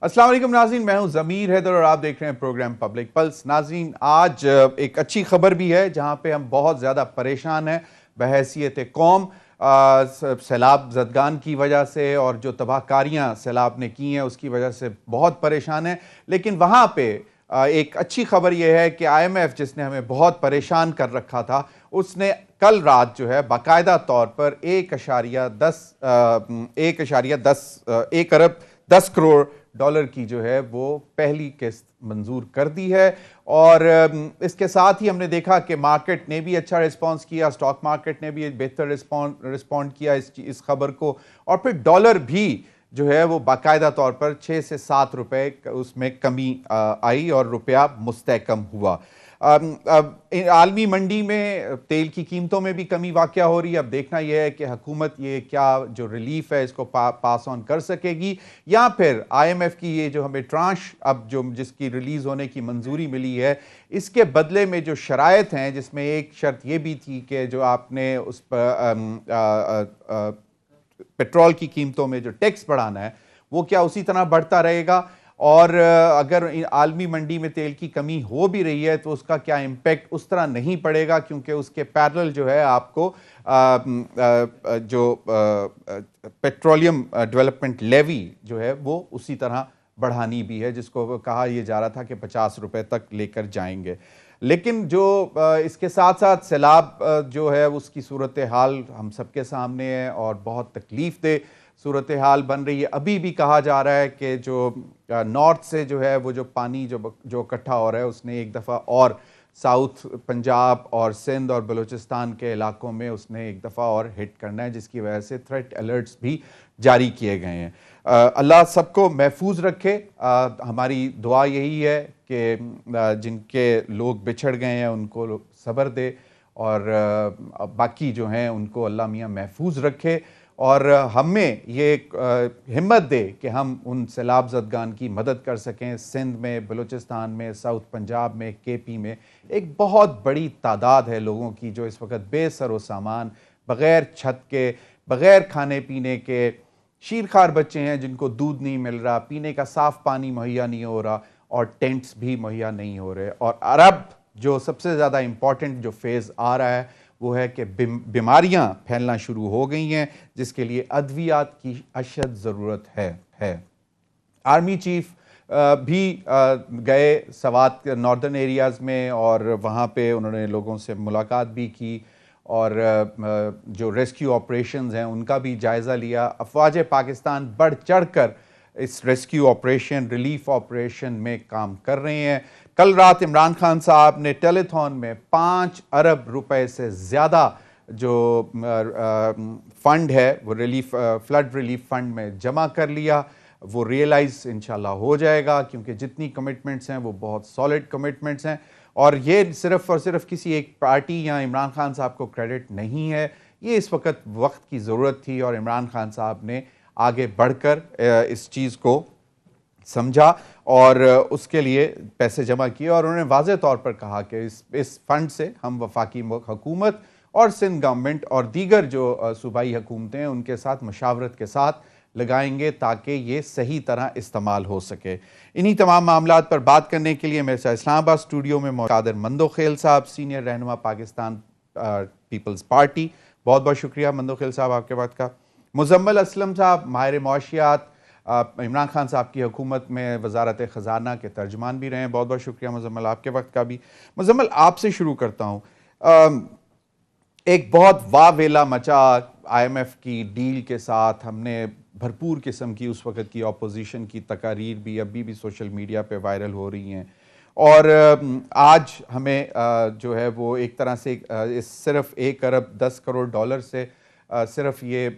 السلام علیکم ناظرین، میں ہوں ضمیر حیدر اور آپ دیکھ رہے ہیں پروگرام پبلک پلس۔ ناظرین، آج ایک اچھی خبر بھی ہے جہاں پہ ہم بہت زیادہ پریشان ہیں بحیثیت قوم، سیلاب زدگان کی وجہ سے اور جو تباہ کاریاں سیلاب نے کی ہیں اس کی وجہ سے بہت پریشان ہیں۔ لیکن وہاں پہ ایک اچھی خبر یہ ہے کہ آئی ایم ایف جس نے ہمیں بہت پریشان کر رکھا تھا، اس نے کل رات جو ہے باقاعدہ طور پر 1.10 ارب 10 کروڑ کی جو ہے وہ پہلی قسط منظور کر دی ہے۔ اور اس کے ساتھ ہی ہم نے دیکھا کہ مارکیٹ نے بھی اچھا ریسپانس کیا، سٹاک مارکیٹ نے بھی بہتر ریسپونڈ کیا اس خبر کو، اور پھر ڈالر بھی جو ہے وہ باقاعدہ طور پر 6 سے 7 روپے اس میں کمی آئی اور روپیہ مستحکم ہوا۔ عالمی منڈی میں تیل کی قیمتوں میں بھی کمی واقع ہو رہی ہے۔ اب دیکھنا یہ ہے کہ حکومت یہ کیا جو ریلیف ہے اس کو پاس آن کر سکے گی، یا پھر آئی ایم ایف کی یہ جو ہمیں ٹرانش اب جس کی ریلیز ہونے کی منظوری ملی ہے، اس کے بدلے میں جو شرائط ہیں، جس میں ایک شرط یہ بھی تھی کہ جو آپ نے اس پیٹرول کی قیمتوں میں جو ٹیکس بڑھانا ہے وہ کیا اسی طرح بڑھتا رہے گا، اور اگر عالمی منڈی میں تیل کی کمی ہو بھی رہی ہے تو اس کا کیا امپیکٹ اس طرح نہیں پڑے گا، کیونکہ اس کے پیرل جو ہے آپ کو جو پیٹرولیم ڈیولپمنٹ لیوی جو ہے وہ اسی طرح بڑھانی بھی ہے، جس کو کہا یہ جا رہا تھا کہ 50 روپے تک لے کر جائیں گے۔ لیکن جو اس کے ساتھ ساتھ سیلاب جو ہے اس کی صورتحال ہم سب کے سامنے ہے اور بہت تکلیف دہ صورتحال بن رہی ہے۔ ابھی بھی کہا جا رہا ہے کہ جو نارتھ سے جو ہے وہ جو پانی جو اکٹھا ہو رہا ہے اس نے ایک دفعہ اور ساؤتھ پنجاب اور سندھ اور بلوچستان کے علاقوں میں اس نے ایک دفعہ اور ہٹ کرنا ہے، جس کی وجہ سے تھریٹ الرٹس بھی جاری کیے گئے ہیں۔ اللہ سب کو محفوظ رکھے۔ ہماری دعا یہی ہے کہ جن کے لوگ بچھڑ گئے ہیں ان کو صبر دے، اور باقی جو ہیں ان کو اللہ میاں محفوظ رکھے، اور ہمیں یہ ہمت دے کہ ہم ان سیلاب زدگان کی مدد کر سکیں۔ سندھ میں، بلوچستان میں، ساؤتھ پنجاب میں، کے پی میں ایک بہت بڑی تعداد ہے لوگوں کی جو اس وقت بے سر و سامان، بغیر چھت کے، بغیر کھانے پینے کے، شیرخوار بچے ہیں جن کو دودھ نہیں مل رہا، پینے کا صاف پانی مہیا نہیں ہو رہا، اور ٹینٹس بھی مہیا نہیں ہو رہے۔ اور عرب جو سب سے زیادہ امپورٹنٹ جو فیز آ رہا ہے وہ ہے کہ بیماریاں پھیلنا شروع ہو گئی ہیں، جس کے لیے ادویات کی اشد ضرورت ہے۔ آرمی چیف بھی گئے سوات ناردرن ایریاز میں، اور وہاں پہ انہوں نے لوگوں سے ملاقات بھی کی، اور جو ریسکیو آپریشنز ہیں ان کا بھی جائزہ لیا۔ افواج پاکستان بڑھ چڑھ کر اس ریسکیو آپریشن، ریلیف آپریشن میں کام کر رہے ہیں۔ کل رات عمران خان صاحب نے ٹیلی تھون میں 5 ارب روپے سے زیادہ جو فنڈ ہے وہ فلڈ ریلیف فنڈ میں جمع کر لیا۔ وہ ریئلائز انشاءاللہ ہو جائے گا، کیونکہ جتنی کمٹمنٹس ہیں وہ بہت سالڈ کمٹمنٹس ہیں، اور یہ صرف اور صرف کسی ایک پارٹی یا عمران خان صاحب کو کریڈٹ نہیں ہے۔ یہ اس وقت کی ضرورت تھی، اور عمران خان صاحب نے آگے بڑھ کر اس چیز کو سمجھا اور اس کے لیے پیسے جمع کیے، اور انہوں نے واضح طور پر کہا کہ اس فنڈ سے ہم وفاقی حکومت اور سندھ گورنمنٹ اور دیگر جو صوبائی حکومتیں ہیں ان کے ساتھ مشاورت کے ساتھ لگائیں گے تاکہ یہ صحیح طرح استعمال ہو سکے۔ انہی تمام معاملات پر بات کرنے کے لیے میرے ساتھ اسلام آباد اسٹوڈیو میں قادر مندوخیل صاحب، سینئر رہنما پاکستان پیپلز پارٹی، بہت بہت شکریہ مندوخیل صاحب آپ کے وقت کا۔ مزمل اسلم صاحب، ماہر معاشیات، عمران خان صاحب کی حکومت میں وزارت خزانہ کے ترجمان بھی رہے ہیں، بہت بہت شکریہ مزمل آپ کے وقت کا بھی۔ مزمل آپ سے شروع کرتا ہوں۔ ایک بہت واویلا مچا آئی ایم ایف کی ڈیل کے ساتھ، ہم نے بھرپور قسم کی اس وقت کی اپوزیشن کی تقاریر بھی ابھی بھی سوشل میڈیا پہ وائرل ہو رہی ہیں، اور آج ہمیں جو ہے وہ ایک طرح سے صرف 1 ارب 10 کروڑ ڈالر سے صرف یہ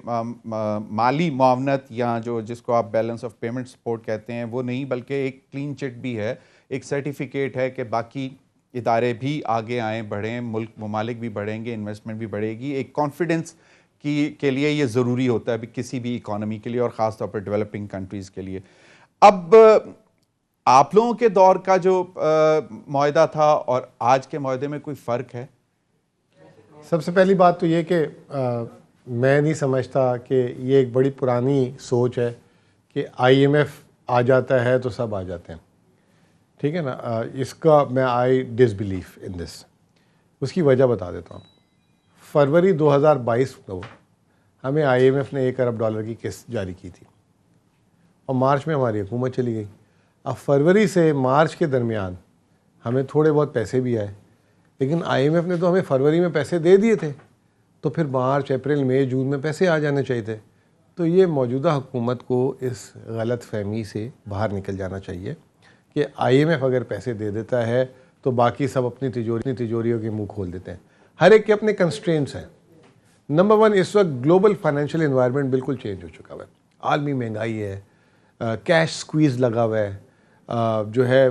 مالی معاونت یا جس کو آپ بیلنس آف پیمنٹ سپورٹ کہتے ہیں وہ نہیں، بلکہ ایک کلین چٹ بھی ہے، ایک سرٹیفکیٹ ہے کہ باقی ادارے بھی آگے آئیں، بڑھیں، ممالک بھی بڑھیں گے، انویسٹمنٹ بھی بڑھے گی۔ ایک کانفیڈنس کے لیے یہ ضروری ہوتا ہے کسی بھی اکانومی کے لیے، اور خاص طور پر ڈیولپنگ کنٹریز کے لیے۔ اب آپ لوگوں کے دور کا جو معاہدہ تھا اور آج کے معاہدے میں کوئی فرق ہے؟ سب سے پہلی بات تو یہ کہ میں نہیں سمجھتا کہ یہ ایک بڑی پرانی سوچ ہے کہ آئی ایم ایف آ جاتا ہے تو سب آ جاتے ہیں, ٹھیک ہے نا. اس کا میں آئی ڈس بلیف ان دس. اس کی وجہ بتا دیتا ہوں. فروری 2022 کو ہمیں IMF نے $1 ارب کی قسط جاری کی تھی اور مارچ میں ہماری حکومت چلی گئی. اب فروری سے مارچ کے درمیان ہمیں تھوڑے بہت پیسے بھی آئے, لیکن IMF نے تو ہمیں فروری میں پیسے دے دیے تھے, تو پھر مارچ اپریل مئی جون میں پیسے آ جانے چاہیے تھے. تو یہ موجودہ حکومت کو اس غلط فہمی سے باہر نکل جانا چاہیے کہ IMF اگر پیسے دے دیتا ہے تو باقی سب اپنی تجوریوں کے منہ کھول دیتے ہیں. ہر ایک کے اپنے کنسٹرینٹس ہیں. نمبر 1, اس وقت گلوبل فائنینشیل انوائرمنٹ بالکل چینج ہو چکا ہوا ہے. عالمی مہنگائی ہے, کیش سکویز لگا ہوا ہے,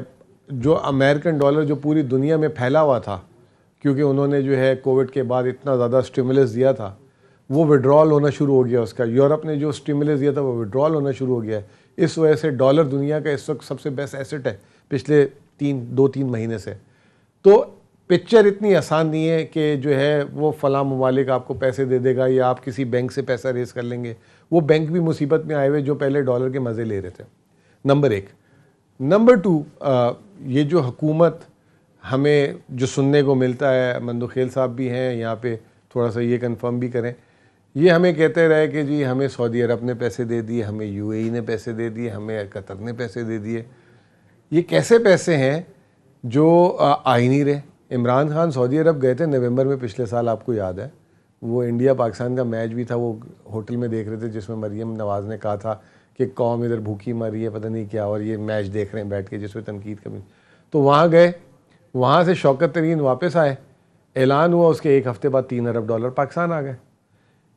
جو امریکن ڈالر جو پوری دنیا میں پھیلا ہوا تھا کیونکہ انہوں نے جو ہے کووڈ کے بعد اتنا زیادہ اسٹیمولس دیا تھا, وہ ودرال ہونا شروع ہو گیا اس کا. یورپ نے جو اسٹیمولس دیا تھا وہ ودرال ہونا شروع ہو گیا ہے. اس وجہ سے ڈالر دنیا کا اس وقت سب سے بیسٹ ایسٹ ہے پچھلے 2-3 مہینے سے. تو پکچر اتنی آسان نہیں ہے کہ جو ہے وہ فلاں ممالک آپ کو پیسے دے دے گا یا آپ کسی بینک سے پیسہ ریز کر لیں گے. وہ بینک بھی مصیبت میں آئے ہوئے جو پہلے ڈالر کے مزے لے رہے تھے. نمبر 1. نمبر 2, یہ جو حکومت ہمیں جو سننے کو ملتا ہے, مندوخیل صاحب بھی ہیں یہاں پہ, تھوڑا سا یہ کنفرم بھی کریں, یہ ہمیں کہتے رہے کہ جی ہمیں سعودی عرب نے پیسے دے دیے, ہمیں UAE نے پیسے دے دیے, ہمیں قطر نے پیسے دے دیے. یہ کیسے پیسے ہیں جو آ ہی نہیں رہے؟ عمران خان سعودی عرب گئے تھے نومبر میں پچھلے سال, آپ کو یاد ہے, وہ انڈیا پاکستان کا میچ بھی تھا, وہ ہوٹل میں دیکھ رہے تھے جس میں مریم نواز نے کہا تھا کہ قوم ادھر بھوکی مر رہی ہے پتہ نہیں کیا, اور یہ میچ دیکھ رہے ہیں بیٹھ کے جس میں تنقید کرنی. تو وہاں گئے, وہاں سے شوکت ترین واپس آئے, اعلان ہوا اس کے 1 ہفتے بعد $3 ارب پاکستان آ گئے.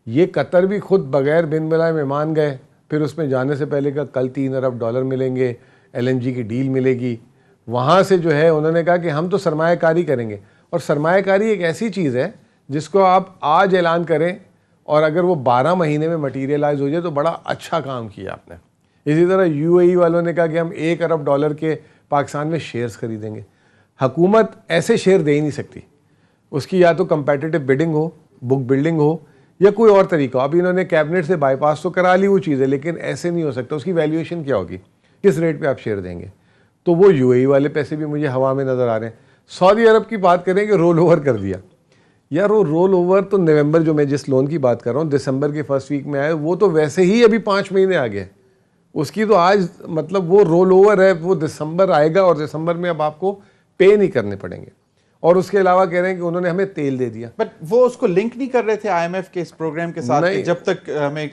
یہ قطر بھی خود بغیر بن بلائے مہمان گئے, پھر اس میں جانے سے پہلے کا کل $3 ارب ملیں گے, LNG کی ڈیل ملے گی. وہاں سے جو ہے انہوں نے کہا کہ ہم تو سرمایہ کاری کریں گے, اور سرمایہ کاری ایک ایسی چیز ہے جس کو آپ آج اعلان کریں اور اگر وہ 12 مہینے میں مٹیریلائز ہو جائے تو بڑا اچھا کام کیا آپ نے. اسی طرح UAE والوں نے کہا کہ ہم $1 ارب کے پاکستان میں شیئرز خریدیں گے. حکومت ایسے شیئر دے ہی نہیں سکتی, اس کی یا تو کمپیٹیٹو بڈنگ ہو, بک بلڈنگ ہو, یا کوئی اور طریقہ. اب انہوں نے کیبنٹ سے بائی پاس تو کرا لی وہ چیزیں, لیکن ایسے نہیں ہو سکتا. اس کی ویلیویشن کیا ہوگی, کس ریٹ پہ آپ شیئر دیں گے؟ تو وہ UAE والے پیسے بھی مجھے ہوا میں نظر آ رہے ہیں. سعودی عرب کی بات کریں کہ رول اوور کر دیا. یار وہ رول اوور تو نومبر, جو میں جس لون کی بات کر رہا ہوں, دسمبر کے فرسٹ ویک میں آئے, وہ تو ویسے ہی ابھی 5 مہینے آ گئے. اس کی تو آج مطلب وہ رول اوور ہے, وہ دسمبر آئے گا اور دسمبر میں اب آپ کو پے نہیں کرنے پڑیں گے. اور اس کے علاوہ کہہ رہے ہیں کہ انہوں نے ہمیں تیل دے دیا. بٹ وہ اس کو لنک نہیں کر رہے تھے IMF کے اس پروگرام کے ساتھ کہ جب تک ہمیں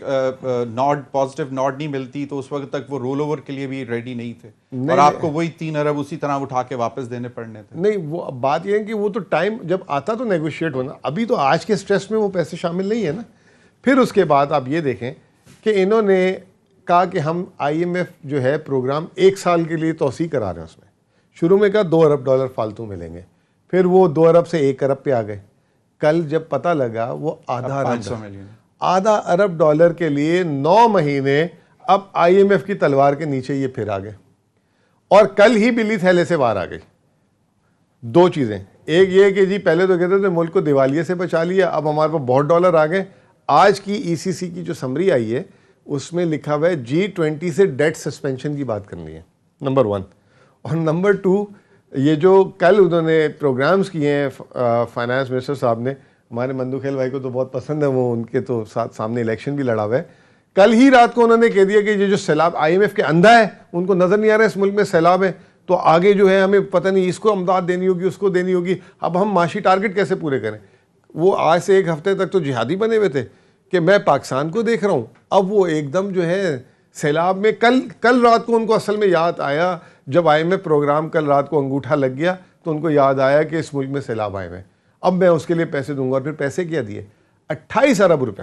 پازیٹیو نوڈ نہیں ملتی تو اس وقت تک وہ رول اوور کے لیے بھی ریڈی نہیں تھے, اور آپ کو وہی 3 ارب اسی طرح اٹھا کے واپس دینے پڑنے تھے. نہیں, وہ بات یہ ہے کہ وہ تو ٹائم جب آتا تو نیگوشیٹ ہونا. ابھی تو آج کے سٹریس میں وہ پیسے شامل نہیں ہے نا. پھر اس کے بعد آپ یہ دیکھیں کہ انہوں نے کہا کہ ہم IMF جو ہے پروگرام 1 سال کے لیے توسیع کرا رہے ہیں. اس میں شروع میں کہا $2 ارب فالتو ملیں گے, پھر وہ 2 ارب سے 1 ارب پہ آ گئے. کل جب پتہ لگا وہ آدھا ارب ڈالر کے لیے 9 مہینے اب IMF کی تلوار کے نیچے یہ پھر آ گئے, اور کل ہی بلی تھیلے سے باہر آ گئی. 2 چیزیں, ایک یہ کہ جی پہلے تو کہتے تھے ملک کو دیوالیے سے بچا لیا, اب ہمارے پاس بہت ڈالر آ گئے. آج کی ECC کی جو سمری آئی ہے اس میں لکھا ہوا ہے G20 سے ڈیٹ سسپینشن کی بات کرنی ہے, نمبر 1. اور نمبر 2, یہ جو کل انہوں نے پروگرامز کیے ہیں فائنانس منسٹر صاحب نے, ہمارے مندوخیل بھائی کو تو بہت پسند ہے, وہ ان کے تو سامنے الیکشن بھی لڑا ہوا ہے. کل ہی رات کو انہوں نے کہہ دیا کہ یہ جو سیلاب IMF کے اندھا ہے, ان کو نظر نہیں آ رہا ہے اس ملک میں سیلاب ہے, تو آگے جو ہے ہمیں پتہ نہیں اس کو امداد دینی ہوگی, اس کو دینی ہوگی. اب ہم معاشی ٹارگٹ کیسے پورے کریں؟ وہ آج سے 1 ہفتے تک تو جہادی بنے ہوئے تھے کہ میں پاکستان کو دیکھ رہا ہوں, اب وہ ایک دم جو ہے سیلاب میں. کل رات کو ان کو اصل میں یاد آیا, جب IMF پروگرام کل رات کو انگوٹھا لگ گیا تو ان کو یاد آیا کہ اس ملک میں سیلاب آئے ہوئے ہیں, اب میں اس کے لیے پیسے دوں گا. اور پھر پیسے کیا دیے؟ 28 ارب روپے,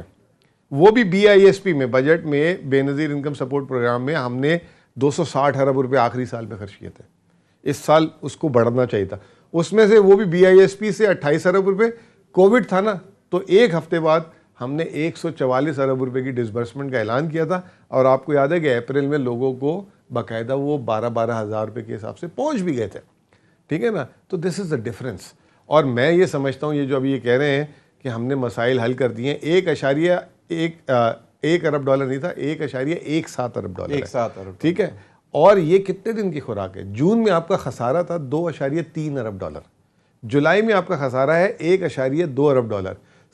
وہ بھی BISP میں, بجٹ میں, بے نظیر انکم سپورٹ پروگرام میں ہم نے 260 ارب روپے آخری سال میں خرچ کیے تھے. اس سال اس کو بڑھنا چاہیے تھا. اس میں سے وہ بھی BISP سے 28 ارب روپے. کووڈ تھا نا, تو 1 ہفتے بعد ہم نے 144 ارب روپے کی ڈسبرسمنٹ کا اعلان کیا تھا, اور آپ کو یاد ہے کہ اپریل میں لوگوں کو باقاعدہ وہ 12 ہزار روپے کے حساب سے پہنچ بھی گئے تھے. ٹھیک ہے نا, تو دس از دا ڈفرینس. اور میں یہ سمجھتا ہوں یہ جو ابھی یہ کہہ رہے ہیں کہ ہم نے مسائل حل کر دیے ہیں, 1 ارب ڈالر نہیں تھا, 1.17 ارب ڈالر. $1.7 ارب. ٹھیک ہے, اور یہ کتنے دن کی خوراک ہے؟ جون میں آپ کا خسارہ تھا $2.3 ارب، جولائی میں آپ کا خسارہ ہے $1.2 ارب۔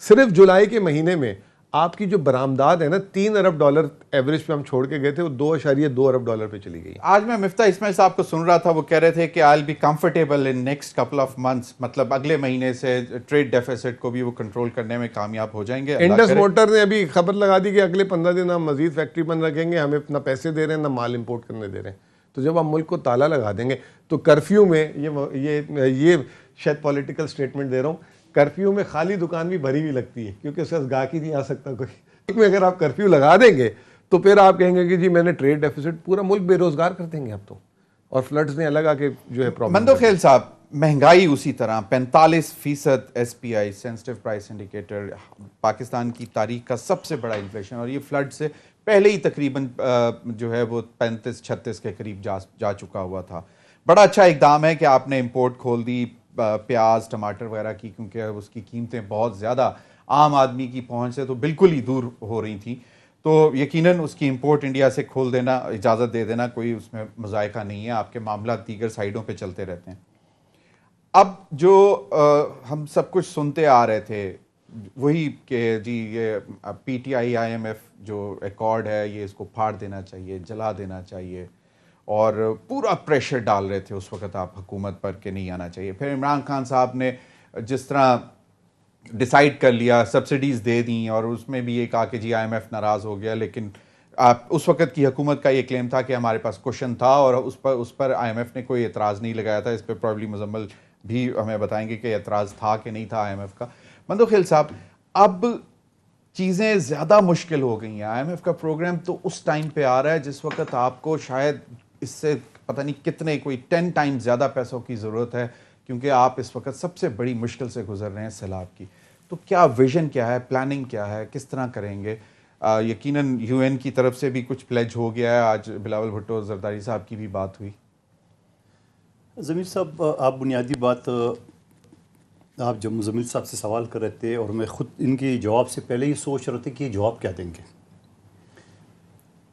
صرف جولائی کے مہینے میں آپ کی جو برآمدات ہے نا $3 ارب ایوریج پہ ہم چھوڑ کے گئے تھے، وہ $2.2 ارب پہ چلی گئی۔ آج میں مفتاح اسماعیل صاحب کو سن رہا تھا، وہ کہہ رہے تھے کہ I'll be comfortable in next couple of months، مطلب اگلے مہینے سے ٹریڈ ڈیفیسٹ کو بھی وہ کنٹرول کرنے میں کامیاب ہو جائیں گے۔ انڈس موٹر نے ابھی خبر لگا دی کہ اگلے 15 دن ہم مزید فیکٹری بند رکھیں گے، ہمیں نہ پیسے دے رہے ہیں نہ مال امپورٹ کرنے دے رہے ہیں۔ تو جب ہم ملک کو تالا لگا دیں گے تو کرفیو میں یہ شاید پولیٹیکل سٹیٹمنٹ دے رہا ہوں، کرفیو میں خالی دکان بھی بھری ہوئی لگتی ہے کیونکہ اس کا گاہک ہی نہیں آ سکتا کوئی۔ میں اگر آپ کرفیو لگا دیں گے تو پھر آپ کہیں گے کہ جی میں نے ٹریڈ ڈیفیسٹ، پورا ملک بے روزگار کر دیں گے آپ تو، اور فلڈز نے الگ آ کے جو ہے پرابلم۔ مندوخیل صاحب، مہنگائی اسی طرح 45% SPI sensitive price indicator, Pakistan کی تاریخ کا سب سے بڑا انفلیشن، اور یہ فلڈ سے پہلے ہی تقریباً جو ہے وہ 35-36 کے قریب جا چکا ہوا تھا۔ بڑا اچھا اقدام ہے کہ آپ نے امپورٹ کھول دی پیاز ٹماٹر وغیرہ کی، کیونکہ اس کی قیمتیں بہت زیادہ عام آدمی کی پہنچ سے تو بالکل ہی دور ہو رہی تھیں، تو یقیناً اس کی امپورٹ انڈیا سے کھول دینا، اجازت دے دینا، کوئی اس میں مذائقہ نہیں ہے۔ آپ کے معاملات دیگر سائڈوں پہ چلتے رہتے ہیں۔ اب جو ہم سب کچھ سنتے آ رہے تھے وہی کہ جی یہ PTI IMF جو ایکارڈ ہے یہ اس کو پھاڑ دینا چاہیے، جلا دینا چاہیے، اور پورا پریشر ڈال رہے تھے اس وقت آپ حکومت پر کہ نہیں آنا چاہیے۔ پھر عمران خان صاحب نے جس طرح ڈیسائیڈ کر لیا، سبسڈیز دے دیں، اور اس میں بھی یہ کہا کہ جی IMF ناراض ہو گیا، لیکن اس وقت کی حکومت کا یہ کلیم تھا کہ ہمارے پاس کوشن تھا اور اس پر IMF نے کوئی اعتراض نہیں لگایا تھا۔ اس پہ پرابلی مزمل بھی ہمیں بتائیں گے کہ اعتراض تھا کہ نہیں تھا IMF کا۔ مندوخیل صاحب، اب چیزیں زیادہ مشکل ہو گئی ہیں۔ IMF کا پروگرام تو اس ٹائم پہ آ رہا ہے جس وقت آپ کو شاید اس سے پتہ نہیں کتنے، کوئی 10 ٹائم زیادہ پیسوں کی ضرورت ہے، کیونکہ آپ اس وقت سب سے بڑی مشکل سے گزر رہے ہیں، سیلاب کی۔ تو کیا ویژن کیا ہے، پلاننگ کیا ہے، کس طرح کریں گے؟ یقیناً UN کی طرف سے بھی کچھ پلیج ہو گیا ہے، آج بلاول بھٹو زرداری صاحب کی بھی بات ہوئی۔ ضمیر صاحب، آپ بنیادی بات آپ جب مزمل صاحب سے سوال کر رہے تھے اور میں خود ان کے جواب سے پہلے ہی سوچ رہے تھے کہ یہ جواب کیا دیں گے۔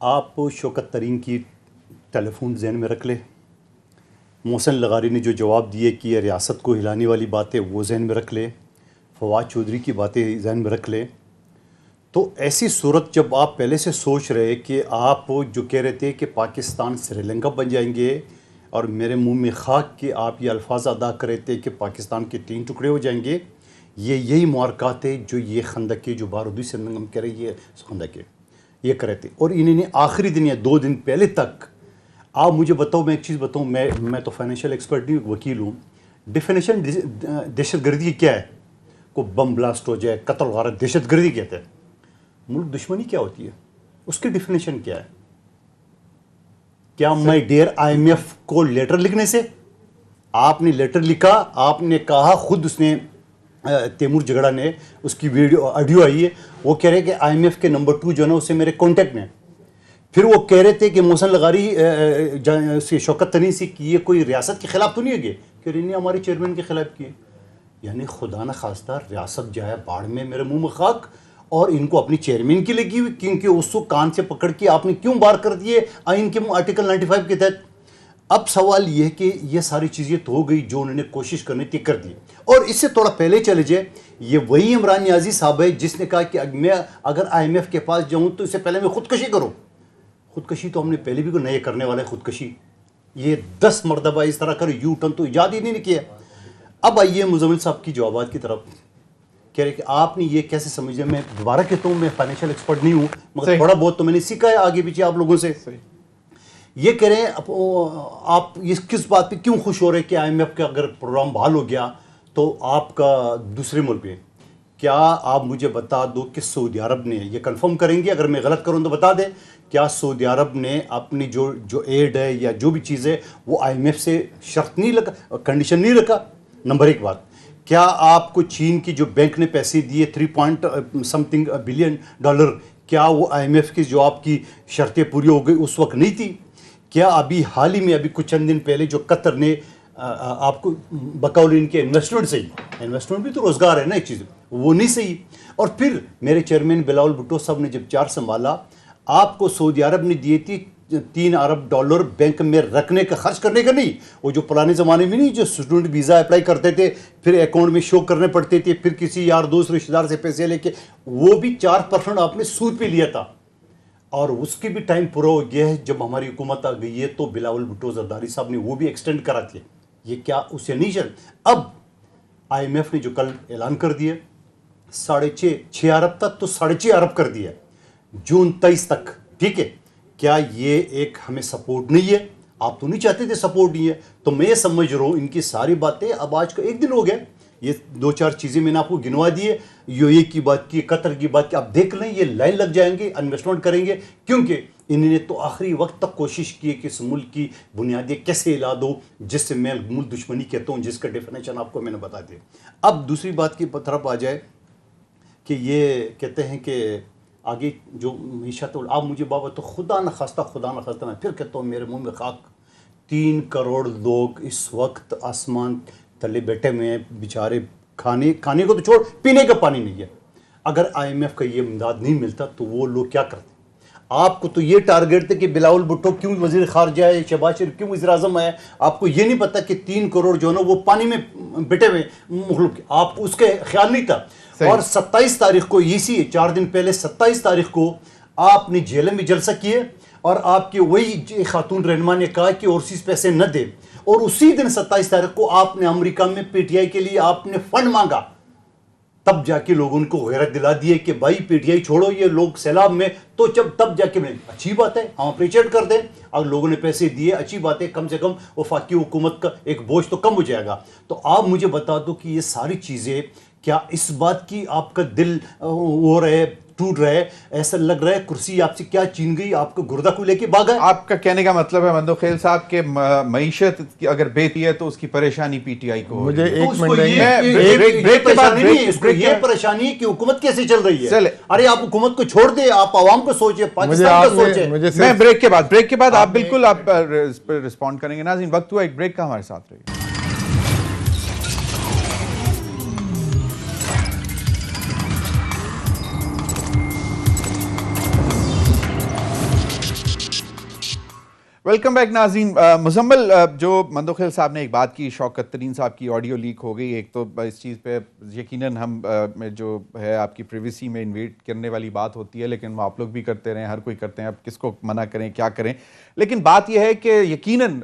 آپ شوکت ترین کی ٹیلی فون ذہن میں رکھ لیں، محسن لغاری نے جو جواب دیے کہ یہ ریاست کو ہلانے والی باتیں وہ ذہن میں رکھ لیں، فواد چودھری کی باتیں ذہن میں رکھ لیں۔ تو ایسی صورت جب آپ پہلے سے سوچ رہے کہ آپ جو کہہ رہے تھے کہ پاکستان سری لنکا بن جائیں گے، اور میرے منہ میں خاک کے آپ یہ الفاظ ادا کر رہے تھے کہ پاکستان کے 3 ٹکڑے ہو جائیں گے، یہی معرکات ہے جو یہ خندق کے جو بارودی سرنگم کہہ رہے یہ خندق ہے یہ کر رہے تھے۔ اور انہوں نے آخری دن یا 2 دن پہلے تک، آپ مجھے بتاؤ، میں ایک چیز بتاؤں، میں تو فائنینشیل ایکسپرٹ نہیں، وکیل ہوں، ڈیفینیشن دہشت گردی کیا ہے؟ کوئی بم بلاسٹ ہو جائے، قتل غارت، دہشت گردی کہتے ہیں۔ ملک دشمنی کیا ہوتی ہے؟ اس کی ڈیفینیشن کیا ہے؟ کیا مائی ڈیئر IMF کو لیٹر لکھنے سے؟ آپ نے لیٹر لکھا، آپ نے کہا، خود اس نے تیمور جگڑا نے اس کی آڈیو آئی ہے، وہ کہہ رہے کہ IMF کے نمبر 2 جو ہے نا اسے میرے کانٹیکٹ میں، پھر وہ کہہ رہے تھے کہ محسن لغاری سے شوکت ترین سے کہ یہ کوئی ریاست کے خلاف تو نہیں ہے گئے، کہ انہوں نے ہمارے چیئرمین کے خلاف کیے۔ یعنی خدا نہ خواستہ ریاست جائے باڑ میں، میرے منہ میں خاک، اور ان کو اپنی چیئرمین کی لگی ہوئی، کیونکہ اس کو کان سے پکڑ کے آپ نے کیوں بار کر دیے آئین کے آرٹیکل 95 کے تحت۔ اب سوال یہ ہے کہ یہ ساری چیزیں تو ہو گئی جو انہوں نے کوشش کرنی تھی کر دی، اور اس سے تھوڑا پہلے چلے جائے، یہ وہی عمران نیازی صاحب ہے جس نے کہا کہ میں اگر IMF کے پاس جاؤں تو اس سے پہلے میں خودکشی کروں۔ خودکشی تو ہم نے پہلے بھی نہیں کرنے والے، خودکشی یہ 10 مرتبہ اس طرح کر یو ٹرن تو ایجاد ہی نہیں کیا۔ اب آئیے مزمل صاحب کی جوابات کی طرف، کہہ رہے کہ آپ نے یہ کیسے سمجھے؟ میں دوبارہ کہتا ہوں، میں فائنینشیل ایکسپرٹ نہیں ہوں، مگر تھوڑا بہت تو میں نے سیکھا ہے آگے پیچھے آپ لوگوں سے۔ یہ کہہ رہے ہیں آپ یہ کس بات پہ کیوں خوش ہو رہے کہ IMF کا اگر پروگرام بحال ہو گیا تو آپ کا دوسرے ملک میں؟ کیا آپ مجھے بتا دو کہ سعودی عرب نے یہ کنفرم کریں گے، اگر میں غلط کروں تو بتا دیں، کیا سعودی عرب نے اپنی جو ایڈ ہے یا جو بھی چیز ہے وہ IMF سے شرط نہیں لگا، کنڈیشن نہیں رکھا؟ نمبر 1 بات، کیا آپ کو چین کی جو بینک نے پیسے دیے 3 بلین ڈالر، کیا وہ IMF کی جو آپ کی شرطیں پوری ہو گئی اس وقت نہیں تھی؟ کیا ابھی حال ہی میں ابھی کچھ چند دن پہلے جو قطر نے آپ کو بقول ان کے انویسٹمنٹ سے، انویسٹمنٹ بھی تو روزگار ہے نا ایک چیز، وہ نہیں صحیح۔ اور پھر میرے چیئرمین بلاول بھٹو صاحب نے جب 4 سنبھالا، آپ کو سعودی عرب نے دیے تھی $3 ارب بینک میں رکھنے کا خرچ کرنے کا نہیں. وہ جو پرانے زمانے میں نہیں جو اسٹوڈنٹ ویزا اپلائی کرتے تھے پھر اکاؤنٹ میں شو کرنے پڑتے تھے پھر کسی یار دوست رشتہ دار سے پیسے لے کے, وہ بھی 4% آپ نے سود پہ لیا تھا اور اس کی بھی ٹائم پورا ہو گیا ہے. جب ہماری حکومت آ گئی ہے تو بلاول بھٹو زرداری صاحب نے وہ بھی ایکسٹینڈ کرا دیا. یہ کیا اسے نہیں چل. اب آئی ایم ایف نے جو کل اعلان کر دیا 6.5 ارب تک تو 6.5 ارب کر دیا جون 23 تک. ٹھیک ہے, کیا یہ ایک ہمیں سپورٹ نہیں ہے؟ آپ تو نہیں چاہتے تھے سپورٹ نہیں ہے, تو میں سمجھ رہا ہوں ان کی ساری باتیں اب آج کا ایک دن ہو گیا. یہ 2-4 چیزیں میں نے آپ کو گنوا دیے, یو اے کی بات کی, قطر کی بات کی, آپ دیکھ لیں یہ لائن لگ جائیں گے, انویسٹمنٹ کریں گے, کیونکہ انہوں نے تو آخری وقت تک کوشش کی ہے کہ اس ملک کی بنیادیں کیسے ہلا دو, جس سے میں ملک دشمنی کہتا ہوں, جس کا ڈیفینیشن آپ کو میں نے بتا دیا. اب دوسری بات کی طرف آ جائے کہ یہ کہتے ہیں کہ آگے جو معیشت, آپ مجھے بابا تو خدا نخواستہ میں پھر کہتا ہوں میرے منہ میں خاک, 3 کروڑ لوگ اس وقت آسمان تلے بیٹھے ہوئے ہیں بیچارے, کھانے کو تو چھوڑ, پینے کا پانی نہیں ہے. اگر آئی ایم ایف کا یہ امداد نہیں ملتا تو وہ لوگ کیا کرتے؟ آپ کو تو یہ ٹارگیٹ تھے کہ بلاول بھٹو کیوں وزیر خارجہ ہے, شہباز شریف کیوں وزیر اعظم ہے, آپ کو یہ نہیں پتا کہ 3 کروڑ جو ہے نا وہ پانی میں بیٹھے ہوئے مخلوق, آپ اس کے خیال نہیں تھا. اور 27 تاریخ کو اسی 4 دن پہلے 27 تاریخ کو آپ نے جیل میں جلسہ کیے اور آپ کے وہی خاتون رہنما نے کہا کہ اوورسیز پیسے نہ دے, اور اسی دن 27 تاریخ کو آپ نے امریکہ میں پی ٹی آئی کے لیے آپ نے فنڈ مانگا. تب جا کے لوگوں کو غیرت دلا دیے کہ بھائی پی ٹی آئی چھوڑو, یہ لوگ سیلاب میں, تو تب جا کے میں اچھی بات ہے, ہم اپریشیٹ کر دیں. اگر لوگوں نے پیسے دیے اچھی بات ہے, کم سے کم وفاقی حکومت کا ایک بوجھ تو کم ہو جائے گا. تو آپ مجھے بتا دو کہ یہ ساری چیزیں کیا اس بات کی آپ کا دل ہو رہے ٹوٹ رہے, ایسا لگ رہا ہے کرسی آپ سے کیا چھین گئی, آپ کو گردہ کو لے کے بھاگا؟ آپ کا کہنے کا مطلب ہے مندوخیل صاحب کہ معیشت اگر بہتی ہے تو اس کی پریشانی پی ٹی آئی کو. مجھے ایک یہ پریشانی ہے کہ حکومت کیسے چل رہی ہے. ارے آپ حکومت کو چھوڑ دیں, آپ عوام کو سوچیں, پاکستان کو سوچیں. میں بریک کے بعد آپ بالکل آپ رسپونڈ کریں گے. ناظرین وقت ہوا ایک بریک کا, ہمارے ساتھ رہیے. ویلکم بیک ناظرین. مزمل, جو مندوخیل صاحب نے ایک بات کی, شوکت ترین صاحب کی آڈیو لیک ہو گئی. ایک تو اس چیز پہ یقیناً ہم جو ہے آپ کی پریویسی میں انویٹ کرنے والی بات ہوتی ہے, لیکن آپ لوگ بھی کرتے رہے, ہر کوئی کرتے ہیں, اب کس کو منع کریں کیا کریں. لیکن بات یہ ہے کہ یقیناً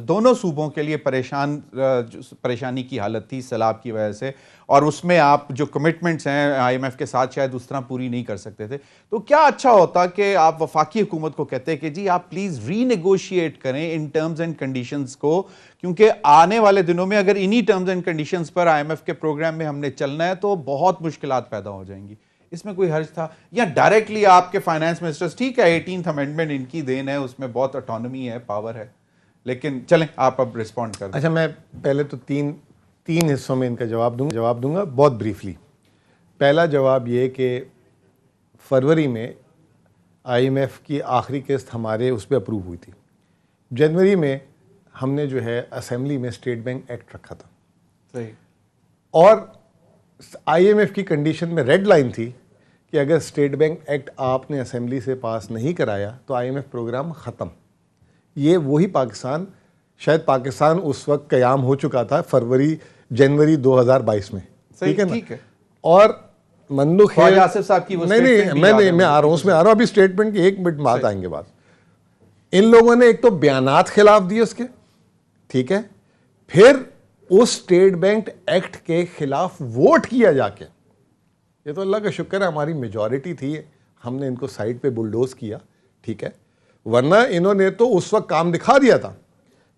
دونوں صوبوں کے لیے پریشانی کی حالت تھی سیلاب کی وجہ سے, اور اس میں آپ جو کمٹمنٹس ہیں آئی ایم ایف کے ساتھ شاید اس طرح پوری نہیں کر سکتے تھے. تو کیا اچھا ہوتا کہ آپ وفاقی حکومت کو کہتے کہ جی آپ پلیز ری نیگوشیٹ کریں ان ٹرمز اینڈ کنڈیشنز کو, کیونکہ آنے والے دنوں میں اگر انہی ٹرمز اینڈ کنڈیشنز پر آئی ایم ایف کے پروگرام میں ہم نے چلنا ہے تو بہت مشکلات پیدا ہو جائیں گی. اس میں کوئی حرج تھا؟ یا ڈائریکٹلی آپ کے فائنانس منسٹرز, ٹھیک ہے 18th امینڈمنٹ ان کی دین ہے, اس میں بہت اٹانومی ہے, پاور ہے, لیکن چلیں آپ اب رسپونڈ کر دیں. اچھا, میں پہلے تو تین حصوں میں ان کا جواب دوں گا بہت بریفلی. پہلا جواب یہ کہ فروری میں آئی ایم ایف کی آخری قسط ہمارے اس پہ اپروو ہوئی تھی. جنوری میں ہم نے جو ہے اسمبلی میں اسٹیٹ بینک ایکٹ رکھا تھا. صحیح. اور آئی ایم ایف کی کنڈیشن میں ریڈ لائن تھی کہ اگر اسٹیٹ بینک ایکٹ آپ نے اسمبلی سے پاس نہیں کرایا تو آئی ایم ایف پروگرام ختم. یہ وہی پاکستان, شاید پاکستان اس وقت قیام ہو چکا تھا جنوری 2022 میں. ٹھیک ہے نا. اور خواجہ آصف صاحب کی نہیں میں آ رہا ہوں, اس میں آ رہا ہوں ابھی. اسٹیٹمنٹ کی 1 منٹ بات آئیں گے بعد. ان لوگوں نے ایک تو بیانات خلاف دیے اس کے, ٹھیک ہے, پھر اس اسٹیٹ بینک ایکٹ کے خلاف ووٹ کیا جا کے. یہ تو اللہ کا شکر ہے ہماری میجورٹی تھی, ہم نے ان کو سائڈ پہ بلڈوز کیا, ٹھیک ہے, ورنہ انہوں نے تو اس وقت کام دکھا دیا تھا.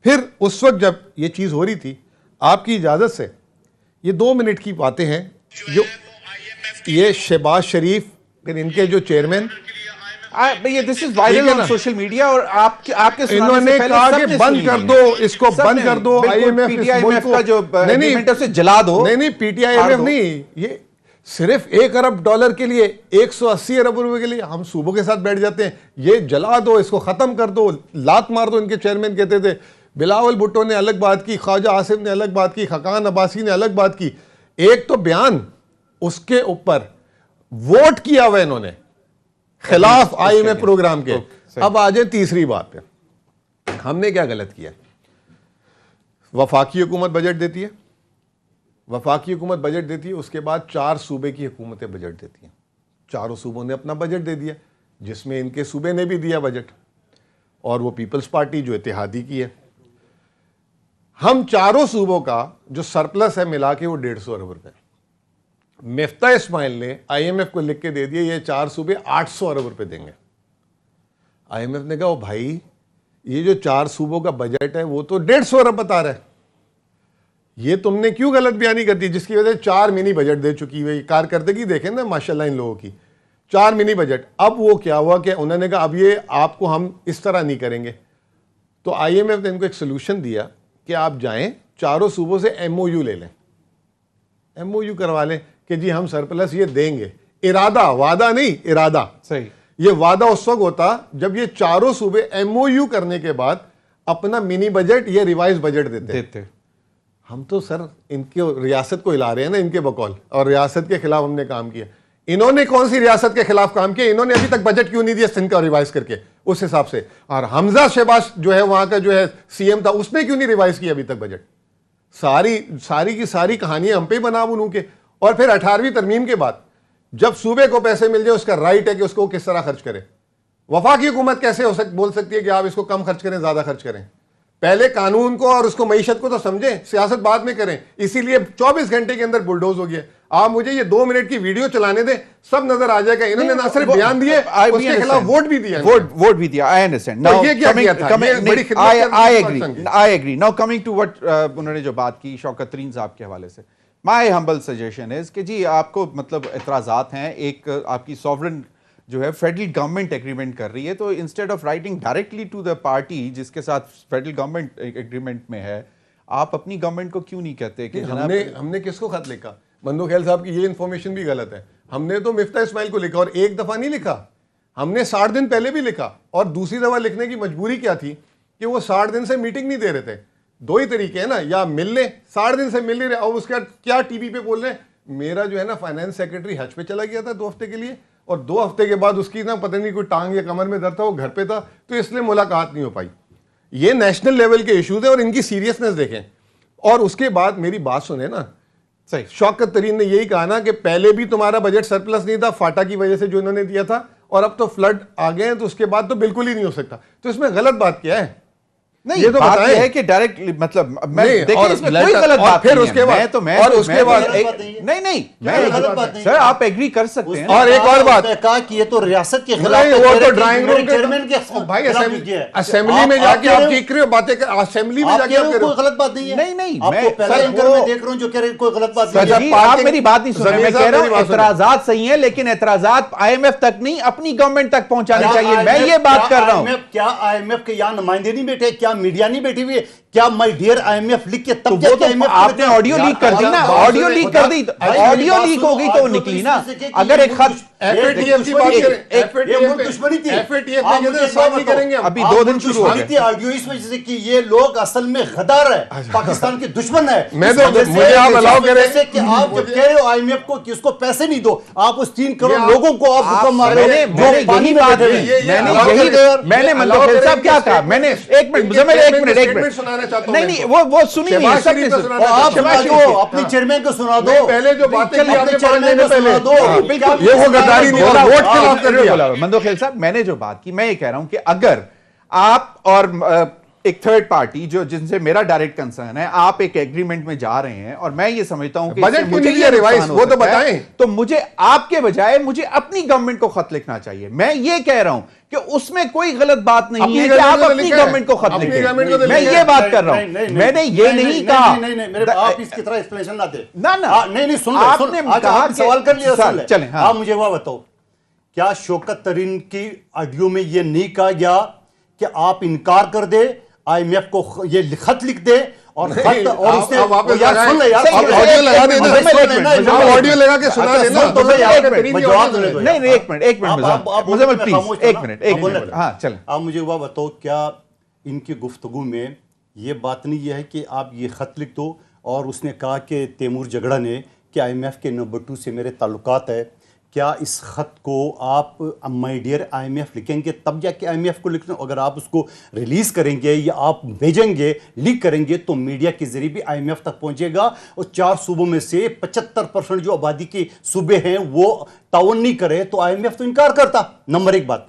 پھر اس وقت جب یہ چیز ہو رہی تھی, آپ کی اجازت سے یہ 2 منٹ کی باتیں ہیں جو یہ شہباز شریف پھر ان کے جو chairman this is viral on social media, اور آپ کے انہوں نے کہا کہ بند کر دو اس کو, بند کر دو. آئی ایم ایف کا جو ایگریمنٹ ہے اسے جلا دو. نہیں P T I M F نہیں, یہ صرف $1 ارب کے لیے 180 ارب روپے کے لیے ہم صوبوں کے ساتھ بیٹھ جاتے ہیں. یہ جلا دو, اس کو ختم کر دو, لات مار دو. ان کے چیئرمین کہتے تھے. بلاول بھٹو نے الگ بات کی, خواجہ آصف نے الگ بات کی, خاقان عباسی نے الگ بات کی. ایک تو بیان اس کے اوپر ووٹ کیا ہوا انہوں نے خلاف آئی ایم ایف پروگرام کے. اب آ جائے تیسری بات پہ, ہم نے کیا غلط کیا؟ وفاقی حکومت بجٹ دیتی ہے, وفاقی حکومت بجٹ دیتی ہے, اس کے بعد 4 صوبے کی حکومتیں بجٹ دیتی ہیں. چاروں صوبوں نے اپنا بجٹ دے دیا, جس میں ان کے صوبے نے بھی دیا بجٹ, اور وہ پیپلز پارٹی جو اتحادی کی ہے. ہم چاروں صوبوں کا جو سرپلس ہے ملا کے وہ 150 ارب روپے. مفتاح اسماعیل نے آئی ایم ایف کو لکھ کے دے دیا یہ 4 صوبے 800 ارب روپے دیں گے. آئی ایم ایف نے کہا او بھائی یہ جو 4 صوبوں کا بجٹ ہے وہ تو 150 ارب بتا رہا ہے, یہ تم نے کیوں غلط بیانی کر دی, جس کی وجہ سے 4 منی بجٹ دے چکی ہوئی. کارکردگی دیکھیں نا ماشاءاللہ ان لوگوں کی, 4 منی بجٹ. اب وہ کیا ہوا کہ انہوں نے کہا اب یہ آپ کو ہم اس طرح نہیں کریں گے, تو آئی ایم ایف نے ان کو ایک سلوشن دیا کہ آپ جائیں چاروں صوبوں سے ایم او یو لے لیں, ایم او یو کروا لیں کہ جی ہم سرپلس یہ دیں گے. ارادہ, وعدہ نہیں, ارادہ. صحیح. یہ وعدہ اس وقت ہوتا جب یہ چاروں صوبے ایم او یو کرنے کے بعد اپنا منی بجٹ یا ریوائز بجٹ دیتے. ہم تو سر ان کی ریاست کو ہلا رہے ہیں نا ان کے بقول, اور ریاست کے خلاف ہم نے کام کیا. انہوں نے کون سی ریاست کے خلاف کام کیا؟ انہوں نے ابھی تک بجٹ کیوں نہیں دیا سندھ کا ریوائز کر کے اس حساب سے؟ اور حمزہ شہباز جو ہے وہاں کا جو ہے سی ایم تھا, اس نے کیوں نہیں ریوائز کیا ابھی تک بجٹ؟ ساری کی ساری کہانیاں ہم پہ بنا بنو کے. اور پھر 18ویں ترمیم کے بعد جب صوبے کو پیسے مل جائے اس کا رائٹ ہے کہ اس کو کس طرح خرچ کرے. وفاقی حکومت کیسے بول سکتی ہے کہ آپ اس کو کم خرچ کریں زیادہ خرچ کریں؟ پہلے قانون کو اور اس کو معیشت کو تو سمجھیں, سیاست بعد میں کریں. اسی لیے 24 گھنٹے کے اندر بلڈوز ہو گیا. آپ مجھے یہ 2 منٹ کی ویڈیو چلانے دیں, سب نظر آ جائے گا. انہوں نے نہ صرف بیان دیے, اس کے خلاف ووٹ بھی دیا. ووٹ بھی دیا. I understand. Now, یہ کیا کیا تھا؟ I agree. Now coming to what انہوں نے جو بات کی شوکت ترین صاحب کے حوالے سے, my humble suggestion is کہ جی آپ کو مطلب اعتراضات ہیں, ایک آپ کی سوورن جو ہے فیڈرل گورنمنٹ ایگریمنٹ کر رہی ہے, تو instead of writing directly to the party جس کے ساتھ فیڈرل گورنمنٹ ایگریمنٹ میں ہے, آپ اپنی گورنمنٹ کو کیوں نہیں کہتے کہ ہم نے کس کو خط لکھا؟ مندو خیل صاحب کی یہ انفارمیشن بھی غلط ہے. ہم نے تو مفتاح اسماعیل کو لکھا, اور ایک دفعہ نہیں لکھا, ہم نے 60 دن پہلے بھی لکھا. اور دوسری دفعہ لکھنے کی مجبوری کیا تھی کہ وہ 60 دن سے میٹنگ نہیں دے رہے تھے. 2 ہی طریقے ہیں نا, یا مل لیں, 60 دن سے مل نہیں رہے, اور اس کے بعد کیا ٹی وی پہ بول رہے ہیں میرا جو ہے نا فائنانس سیکرٹری حج پہ چلا گیا تھا 2 ہفتے کے لیے, اور 2 ہفتے کے بعد اس کی نا پتہ نہیں کوئی ٹانگ یا کمر میں درد تھا, وہ گھر پہ تھا, تو اس لیے ملاقات نہیں ہو پائی. یہ نیشنل لیول کے ایشوز ہیں اور ان کی سیریسنس دیکھیں. اور اس کے بعد میری بات سنیں نا, صحیح شوکت ترین نے یہی کہا نا کہ پہلے بھی تمہارا بجٹ سرپلس نہیں تھا فاٹا کی وجہ سے جو انہوں نے دیا تھا, اور اب تو فلڈ آ گئے ہیں, تو اس کے بعد تو بالکل ہی نہیں ہو سکتا. تو اس میں غلط بات کیا ہے؟ نہیں, یہ تو بات یہ ہے کہ ڈائریکٹ مطلب میں دیکھیں اس میں کوئی غلط بات نہیں ہے. میں اور اس کے بعد نہیں سر آپ ایگری کر سکتے ہیں. اور ایک اور بات کہا کہ یہ تو ریاست کے خلاف, وہ تو ڈرائنگ روم کے بھائی اسمبلی میں جا کے آپ ٹھیک رہے ہو باتیں, اسمبلی میں جا کے کوئی غلط بات نہیں ہے. نہیں آپ کو پہلے اینکر میں دیکھ رہا ہوں جو کہہ رہے ہیں کوئی غلط بات نہیں ہے. آپ میری بات نہیں سن رہے, میں کہہ رہا ہوں اعتراضات صحیح ہیں, لیکن اعتراضات آئی ایم ایف تک نہیں اپنی گورنمنٹ تک پہنچانے چاہیے. میں یہ بات کر رہا ہوں. کیا آئی ایم ایف کے یہاں نمائندے نہیں بیٹھے, کیا میڈیا نہیں بیٹھی ہوئی, کیا my dear I M F لکھ کے تب کیا آپ نے آڈیو لیک کر دی نا, آڈیو لیک کر دی, آڈیو لیک ہو گئی تو نکلی نا. اگر ایک خط ابھی 2 دن شروع ہو گئے آڈیو اس وجہ سے کہ یہ لوگ اصل میں غدار ہے, پاکستان کے دشمن ہے. مجھے آپ الاؤ کریں کہ آپ جب کہہ رہے ہو آئی ایم ایف کو کہ اس کو پیسے نہیں دو, آپ اس 3 کروڑ لوگوں کو آپ حکم مار رہے ہیں. میں نے منتخب صاحب کیا کہا, میں نے ایک منٹ نہیں وہ سنی نہیں, اپنی چیئرمین کو سنا دو. پہلے جو باتیں مندو خیل صاحب میں نے جو بات کی, میں یہ کہہ رہا ہوں کہ اگر آپ اور ایک تھرڈ پارٹی جو جن سے میرا ڈائریکٹ کنسرن ہے, آپ ایک ایگریمنٹ میں جا رہے ہیں, اور میں یہ سمجھتا ہوں کہ بجٹ مجھے یہ ریوائز وہ تو بتائیں, تو مجھے آپ کے بجائے مجھے اپنی گورنمنٹ کو خط لکھنا چاہیے. میں یہ کہہ رہا ہوں کہ اس میں کوئی غلط بات نہیں ہے کہ آپ اپنی گورنمنٹ کو خط لکھیں. میں یہ بات کر رہا ہوں, میں نے یہ نہیں کہا. آپ اس کی طرح ایکسپلینیشن نہ دیں. نہیں سن آپ نے سوال کر لیا. چلیں آپ مجھے وہ بتاؤ, کیا شوکت ترین کی آڈیو میں یہ نہیں کہا گیا کہ آپ انکار کر دے, آئی ایم ایف کو یہ خط لکھ دے, اور خط اور اس نے آڈیو لگا دینا, آڈیو لگا کے سنا دینا. آپ مجھے وہ بتاؤ, کیا ان کی گفتگو میں یہ بات نہیں ہے کہ آپ یہ خط لکھ دو, اور اس نے کہا کہ تیمور جگڑا نے کہ آئی ایم ایف کے نمبر 2 سے میرے تعلقات ہے, کیا اس خط کو آپ my dear I M F لکھیں گے تب جا کے آئی ایم ایف کو لکھنا؟ اگر آپ اس کو ریلیز کریں گے یا آپ بھیجیں گے لیک کریں گے تو میڈیا کے ذریعے بھی آئی ایم ایف تک پہنچے گا، اور 4 صوبوں میں سے 75% جو آبادی کے صوبے ہیں وہ تعاون نہیں کرے تو آئی ایم ایف تو انکار کرتا. نمبر 1 بات.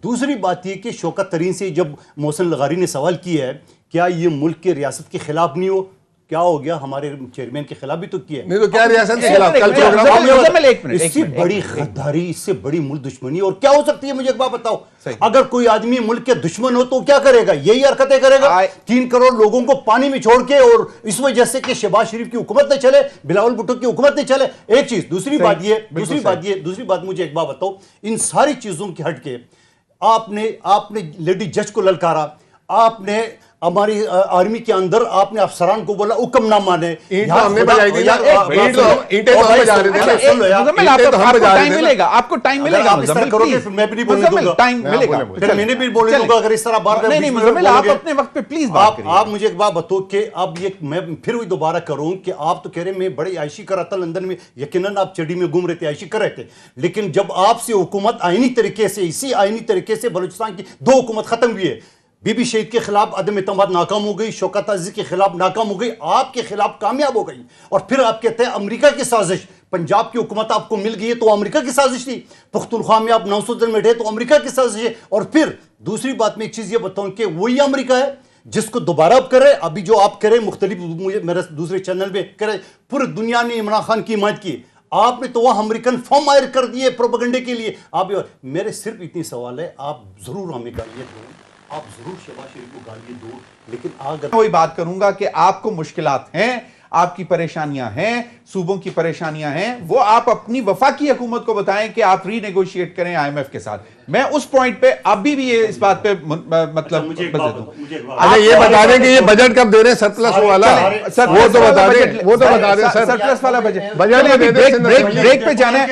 دوسری بات یہ کہ شوکت ترین سے جب محسن لغاری نے سوال کیا ہے کیا یہ ملک کے ریاست کے خلاف نہیں ہو، کیا ہو گیا ہمارے چیئرمین کے خلاف بھی تو کیا ہے. نہیں تو کیا ریاست کے خلاف کل پروگرام اس سے بڑی غداری، اس سے بڑی ملک دشمنی اور کیا ہو سکتی ہے؟ مجھے ایک بات بتاؤ، اگر کوئی آدمی ملک کے دشمن ہو تو کیا کرے گا؟ یہی حرکتیں کرے گا. 3 کروڑ لوگوں کو پانی میں چھوڑ کے، اور اس وجہ سے کہ شہباز شریف کی حکومت نہ چلے، بلاول بھٹو کی حکومت نہ چلے. ایک چیز. دوسری بات مجھے ایک بات بتاؤ، ان ساری چیزوں کی ہٹ کے آپ نے لیڈی جج کو للکارا، آپ نے ہماری آرمی کے اندر آپ نے افسران کو بولا حکم نہ مانے. ہم نے بجائی تھی نا، اینٹیں تو ہم بجا رہے تھے. آپ کو ٹائم ملے گا، اس طرح کرو گے میں بھی نہیں بولنے دوں گا. ٹائم ملے گا، پھر میں نے بھی بولنے دوں گا اگر اس طرح بار نہیں مزمل آپ اپنے وقت پہ پلیز بات کریے. آپ مجھے ایک بات بتاؤ کہ اب یہ میں پھر وہی دوبارہ کروں کہ آپ تو کہہ رہے میں بڑی عائشی کر رہا تھا لندن میں، یقیناً آپ چڑی میں گھوم رہے تھے، عائشی کر رہے تھے، لیکن جب آپ سے حکومت آئینی طریقے سے، اسی آئینی طریقے سے بلوچستان کی 2 حکومت ختم ہوئی ہے. بی بی شہید کے خلاف عدم اعتماد ناکام ہو گئی، شوکت عزیز کے خلاف ناکام ہو گئی، آپ کے خلاف کامیاب ہو گئی. اور پھر آپ کہتے ہیں امریکہ کی سازش. پنجاب کی حکومت آپ کو مل گئی ہے تو امریکہ کی سازش تھی. پختونخوا میں آپ 900 دن میں ڈھے تو امریکہ کی سازش ہے. اور پھر دوسری بات میں ایک چیز یہ بتاؤں کہ وہی امریکہ ہے جس کو دوبارہ اب کرے، ابھی جو آپ کریں مختلف میرے دوسرے چینل میں کرے، پوری دنیا نے عمران خان کی حمایت کی. آپ نے تو وہ امریکن فارم ہائر کر دیے پروپیگنڈے کے لیے. آپ میرے صرف اتنی سوال ہے، آپ ضرور ہمیں گالیاں دو، آپ ضرور شہباز شریف کو گالیاں دو، لیکن اگر وہی بات کروں گا کہ آپ کو مشکلات ہیں، آپ کی پریشانیاں ہیں، صوبوں کی پریشانیاں ہیں، وہ آپ اپنی وفاقی حکومت کو بتائیں کہ آپ ری نیگوشیٹ کریں آئی ایم ایف کے ساتھ. میں اس پوائنٹ پہ ابھی بھی یہ اس بات پہ مطلب اچھا یہ بتا دیں کہ یہ بجٹ کب دے رہے ہیں سرپلس والا، وہ تو بتا دیں سرپلس والا بجٹ بریک پہ جانا ہے.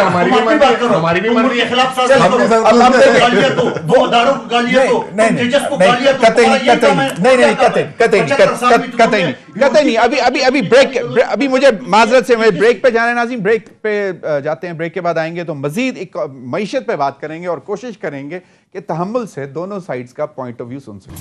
ہماری بھی مرضی ابھی مجھے معذرت سے میں بریک پہ جانا ہے. ناظرین بریک پہ جاتے ہیں، بریک کے بعد آئیں گے تو مزید ایک معیشت پہ بات کریں گے اور کوشش کریں گے کہ تحمل سے دونوں سائیڈز کا پوائنٹ آف ویو سن سکیں.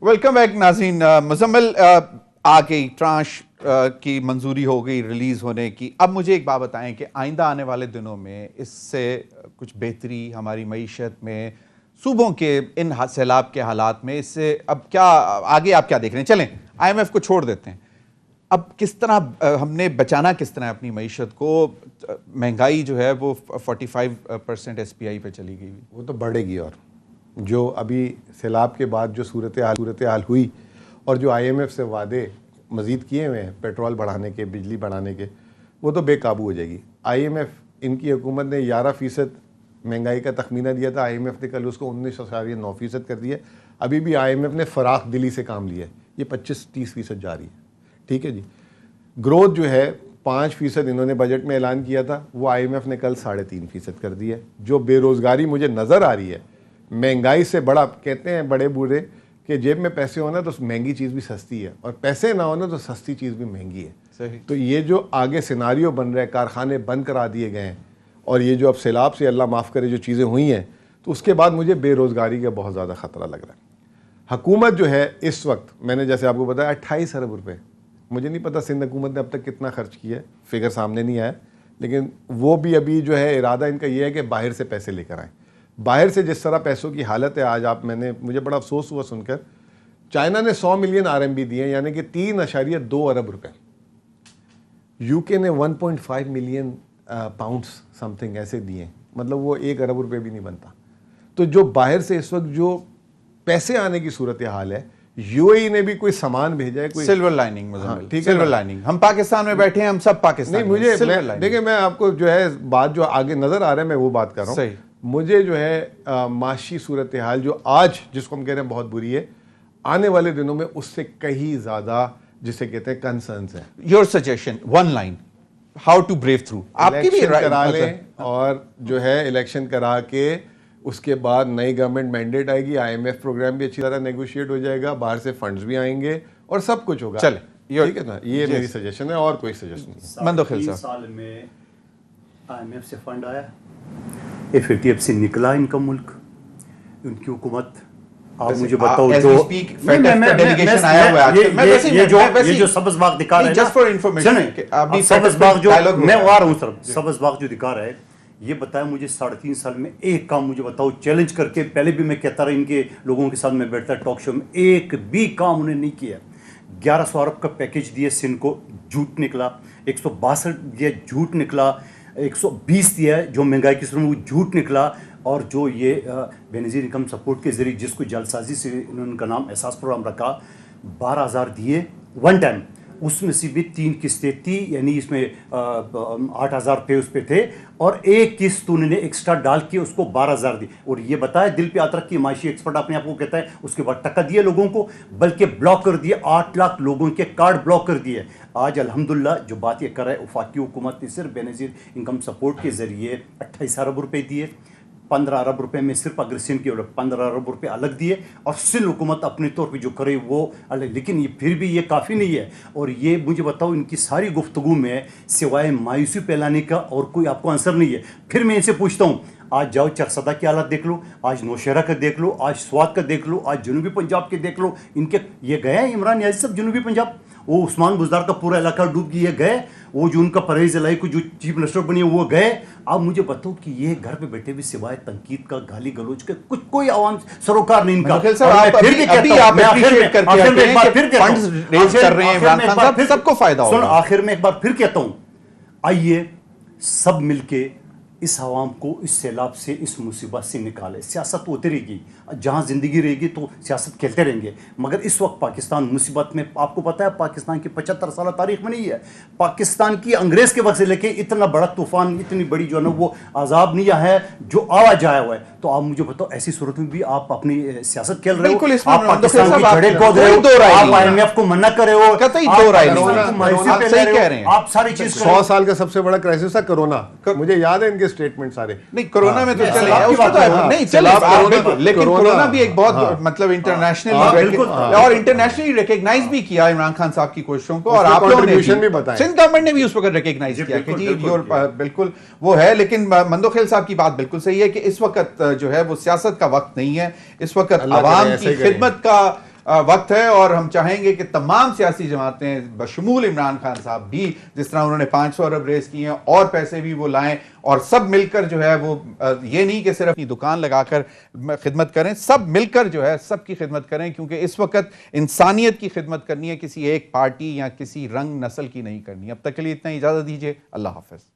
ویلکم بیک ناظرین. مزمل آ گئی، ٹرانش کی منظوری ہو گئی ریلیز ہونے کی. اب مجھے ایک بات بتائیں کہ آئندہ آنے والے دنوں میں اس سے کچھ بہتری ہماری معیشت میں، صوبوں کے ان سیلاب کے حالات میں، اس سے اب کیا آگے آپ کیا دیکھ رہے ہیں؟ چلیں آئی ایم ایف کو چھوڑ دیتے ہیں، اب کس طرح ہم نے بچانا کس طرح اپنی معیشت کو؟ مہنگائی جو ہے وہ 45% SPI پہ چلی گئی، وہ تو بڑھے گی. اور جو ابھی سیلاب کے بعد جو صورتحال ہوئی اور جو آئی ایم ایف سے وعدے مزید کیے ہوئے ہیں پیٹرول بڑھانے کے، بجلی بڑھانے کے، وہ تو بے قابو ہو جائے گی. آئی ایم ایف، ان کی حکومت نے 11% مہنگائی کا تخمینہ دیا تھا، آئی ایم ایف نے کل اس کو 19.9% کر دیا. ابھی بھی آئی ایم ایف نے فراخ دلی سے کام لیا ہے، یہ 25-30% جاری ہے. ٹھیک ہے جی. گروتھ جو ہے 5% انہوں نے بجٹ میں اعلان کیا تھا، وہ آئی ایم ایف نے کل 3.5% کر دیا ہے. جو بے روزگاری مجھے نظر آ رہی ہے، مہنگائی سے بڑا، کہتے ہیں بڑے بوڑھے کہ جیب میں پیسے ہونا تو مہنگی چیز بھی سستی ہے، اور پیسے نہ ہونا تو سستی چیز بھی مہنگی ہے. صحیح. تو یہ جو آگے سیناریو بن رہا ہے، کارخانے بند کرا دیے گئے ہیں، اور یہ جو اب سیلاب سے اللہ معاف کرے جو چیزیں ہوئی ہیں، تو اس کے بعد مجھے بے روزگاری کا بہت زیادہ خطرہ لگ رہا ہے. حکومت جو ہے اس وقت، میں نے جیسے آپ کو بتایا 28 ارب روپے، مجھے نہیں پتا سندھ حکومت نے اب تک کتنا خرچ کیا ہے، فگر سامنے نہیں آیا، لیکن وہ بھی ابھی جو ہے ارادہ ان کا یہ ہے کہ باہر سے پیسے لے کر آئیں. باہر سے جس طرح پیسوں کی حالت ہے آج، مجھے بڑا افسوس ہوا سن کر، چائنا نے 100 ملین RMB دیے، یعنی کہ 3.2 ارب روپے. یو کے نے 1.5 ملین پاؤنڈس سم تھنگ ایسے دیے، مطلب وہ 1 ارب روپے بھی نہیں بنتا. تو جو باہر سے اس وقت جو پیسے آنے کی صورتحال ہے، UAE نے بھی کوئی سامان بھیجا ہے، کوئی سلور لائننگ. ٹھیک ہے، سلور لائننگ. ہم پاکستان میں بیٹھے ہیں، ہم سب پاکستان. نہیں، مجھے دیکھیں، میں آپ کو جو ہے بات جو آگے نظر آ رہا ہے میں وہ بات کر رہا ہوں. صحیح. مجھے جو ہے معاشی صورتحال جو آج جس کو ہم کہہ رہے ہیں بہت بری ہے، آنے والے دنوں میں اس سے کہیں زیادہ جسے کہتے ہیں کنسرنس ہے. Your suggestion, one line. how to brave through. آپ کی بھی الیکشن کرا لیں اور جو ہے الیکشن کرا کے اس کے بعد نئی گورنمنٹ مینڈیٹ آئے گی, آئی ایم ایف پروگرام بھی اچھی طرح نیگوشیٹ ہو جائے گا, باہر سے فنڈز بھی آئیں گے اور سب کچھ ہوگا. چلے ٹھیک ہے نا, یہ میری سجیشن ہے, اور کوئی سجیشن نہیں. مندوخیل صاحب, 3 سال میں آئی ایم ایف سے فنڈ آیا, ایف اے ٹی ایف سے نکلا ان کا ملک, ان کی حکومت. آپ مجھے بتاؤ یہ جو سبز باغ دکھا رہے ہیں, سبز باغ جو میں آ رہا ہوں سر, سبز باغ جو دکھا رہا ہے, یہ بتایا مجھے 3.5 سال میں ایک کام مجھے بتاؤ چیلنج کر کے, پہلے بھی میں کہتا رہا ان کے لوگوں کے ساتھ میں بیٹھتا ٹاک شو میں, ایک بھی کام انہیں نہیں کیا. 1100 ارب کا پیکج دیا سندھ کو, جھوٹ نکلا. 162 دیا, جھوٹ نکلا. 120 دیا جو مہنگائی کی صورت میں, وہ جھوٹ نکلا. اور جو یہ بے نظیر انکم سپورٹ کے ذریعے جس کو جلسازی سے انہوں نے کا نام احساس پروگرام رکھا, 12,000 دیے ون ٹائم, اس میں سے بھی 3 قسطیں تھی, یعنی اس میں 8,000 روپے اس پہ تھے, اور ایک قسط انہوں نے ایکسٹرا ڈال کے اس کو 12,000 دی. اور یہ بتایا دل پہ ہاتھ رکھ کے, معاشی ایکسپرٹ اپنے آپ کو کہتا ہے, اس کے بعد ٹکا دیا لوگوں کو, بلکہ بلاک کر دیے, 8 لاکھ لوگوں کے کارڈ بلاک کر دیے. آج الحمدللہ جو بات یہ کر رہا ہے, وفاقی حکومت نے صرف بے نظیر انکم سپورٹ کے ذریعے 28 ارب روپے دیے. 15 ارب روپے میں صرف اگریسن کی 15 ارب روپے الگ دیے, اور سندھ حکومت اپنے طور پہ جو کرے وہ الگ. لیکن یہ پھر بھی یہ کافی نہیں ہے. اور یہ مجھے بتاؤ ان کی ساری گفتگو میں سوائے مایوسی پھیلانے کا اور کوئی آپ کو آنسر نہیں ہے. پھر میں ان سے پوچھتا ہوں, آج جاؤ چرسدہ کے حالات دیکھ لو, آج نوشہرہ کا دیکھ لو, آج سوات کا دیکھ لو, آج جنوبی پنجاب کے دیکھ لو. ان کے یہ گئے ہیں عمران نیازی صاحب جنوبی پنجاب, وہ عثمان بزدار کا پورا علاقہ ڈوب گیا, گئے. وہ جو ان کا پرویز الہی کو جو چیف منسٹر بنی ہے وہ گئے. اب مجھے بتاؤ کہ یہ گھر پہ بیٹھے بھی سوائے تنقید کا, گالی گلوچ کا کچھ کوئی عوام سروکار نہیں ان کا. آخر میں ایک بار پھر کہتا ہوں, آئیے سب مل کے اس عوام کو اس سیلاب سے, اس مصیبت سے نکالے. سیاست ہوتی رہے گی, جہاں زندگی رہے گی تو سیاست کھیلتے رہیں گے, مگر اس وقت پاکستان مصیبت میں. آپ کو پتہ ہے پاکستان کی 75 سالہ تاریخ میں نہیں ہے, پاکستان کی انگریز کے وقت سے لے کے اتنا بڑا طوفان, اتنی بڑی جو ہے نا وہ عذاب نہیں آیا ہے جو آوا جایا ہوا ہے. تو آپ مجھے بتاؤ ایسی صورت میں بھی آپ اپنی سیاست کھیل رہے ہو, آپ پاکستان کی جڑیں کھود رہے ہو, آپ آئی ایم ایف کو منع کر رہے ہو, آپ ساری چیز 100 سال کا سب سے بڑا کرائسس تھا کرونا. مجھے یاد ہے ان کے اسٹیٹمنٹ سارے. نہیں کرونا میں تو چلے نہیں چلے, لیکن کرونا بھی ایک بہت مطلب انٹرنیشنل اور انٹرنیشنلی ریکگنائز بھی کیا عمران خان صاحب کی کوششوں کو, اور آپ لوگوں نے سندھ گورنمنٹ نے بھی اس وقت ریکگنائز کیا کہ جی بالکل وہ ہے. لیکن مندوخیل صاحب کی بات بالکل صحیح ہے کہ اس وقت جو ہے وہ سیاست کا وقت نہیں ہے, اس وقت عوام کی خدمت کا وقت ہے. اور ہم چاہیں گے کہ تمام سیاسی جماعتیں بشمول عمران خان صاحب بھی, جس طرح انہوں نے 500 ارب ریز کی ہیں, اور پیسے بھی وہ لائیں, اور سب مل کر جو ہے وہ یہ نہیں کہ صرف اپنی دکان لگا کر خدمت کریں, سب مل کر جو ہے سب کی خدمت کریں, کیونکہ اس وقت انسانیت کی خدمت کرنی ہے, کسی ایک پارٹی یا کسی رنگ نسل کی نہیں کرنی. اب تک کے لیے اتنا, اجازت دیجیے, اللہ حافظ.